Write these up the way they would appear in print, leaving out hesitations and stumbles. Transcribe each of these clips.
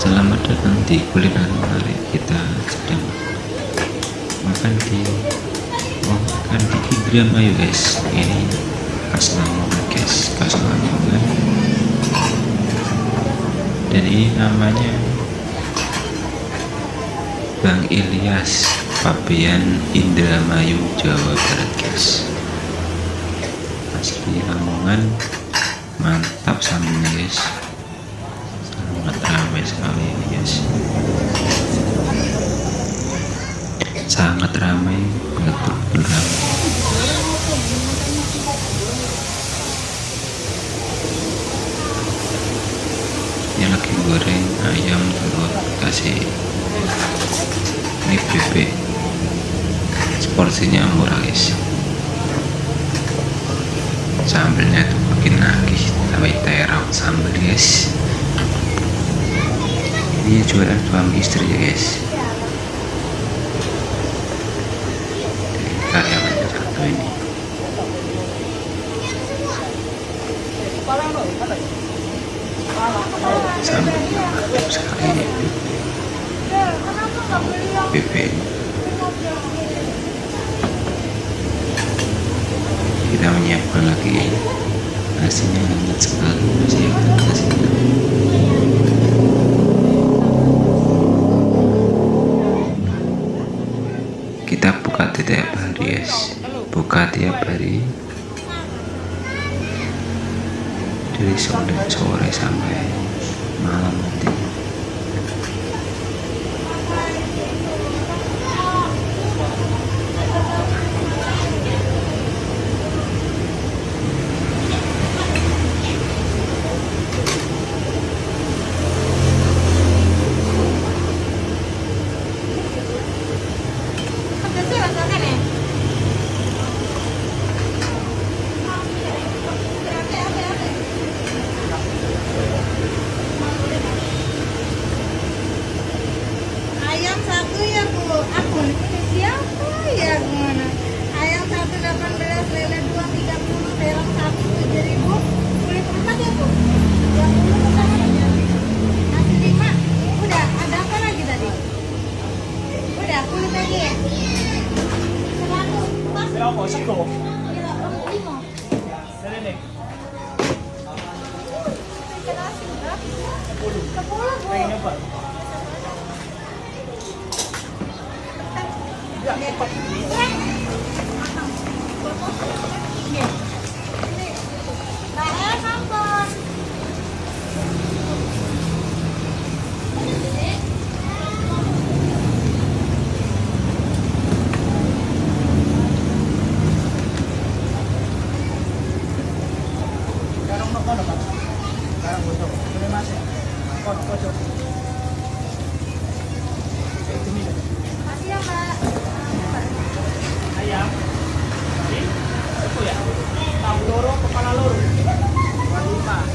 Selamat datang di kuliner menarik. Kita sedang makan di Indramayu guys. Ini khas Lamongan guys, khas Lamongan. Dan ini namanya Bang Ilyas Pabean, Indramayu, Jawa Barat guys. Asli Lamongan, mantap sambelnya guys. Sangat ramai sekali ini guys, sangat ramai, betul-betul ramai. Ini lagi goreng ayam telur kasih ini bebek, porsinya murah guys. Sambelnya tuh bikin nagih sampai terang sambel guys. Ini jualan suami istri ya guys. Dari karyawannya satu ini. Sambelnya mantap sekali ini bebek. Kita menyiapkan lagi nasinya, hangat sekali masih hangat nasinya. Kita buka tiap hari guys, buka tiap hari dari sore sampai malam nanti. Ayam satu ya Bu, akun ini siapa ya gimana? Ayam 118, lele 230, terong 1 7.000, kulit 4 ya Bu. Yang dulu pertama nasi 5, udah ada apa lagi tadi? Udah kulit lagi ya? 100 pas. Berapa? 1? Ya, 5. Dari nih. 10 Bu. Pengen nyoba? Ya, cepat. Sekarang mau kono, Pak. Sekarang bocor. Boleh masuk. Kono, bocor. Itu nih. Masih ya Mbak. Ayam. Ini itu ya. Tahu loro, kepala loro. 25.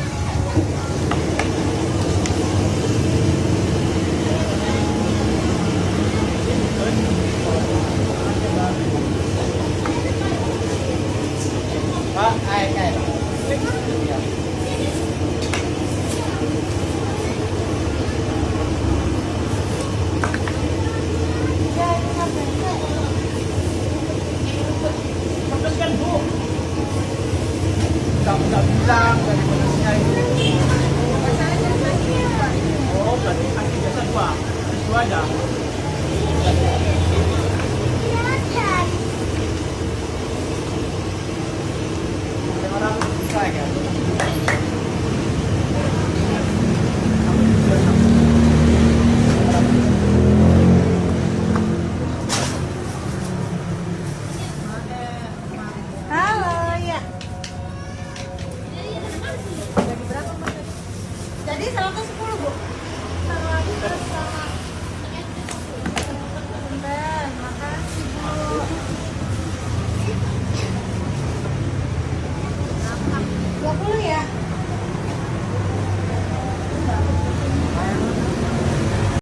Pak, air. Pedas kan Bu? Nggak bilang dari pedasnya itu. Oh, berarti kasih biasa 2. Kasih 2 aja.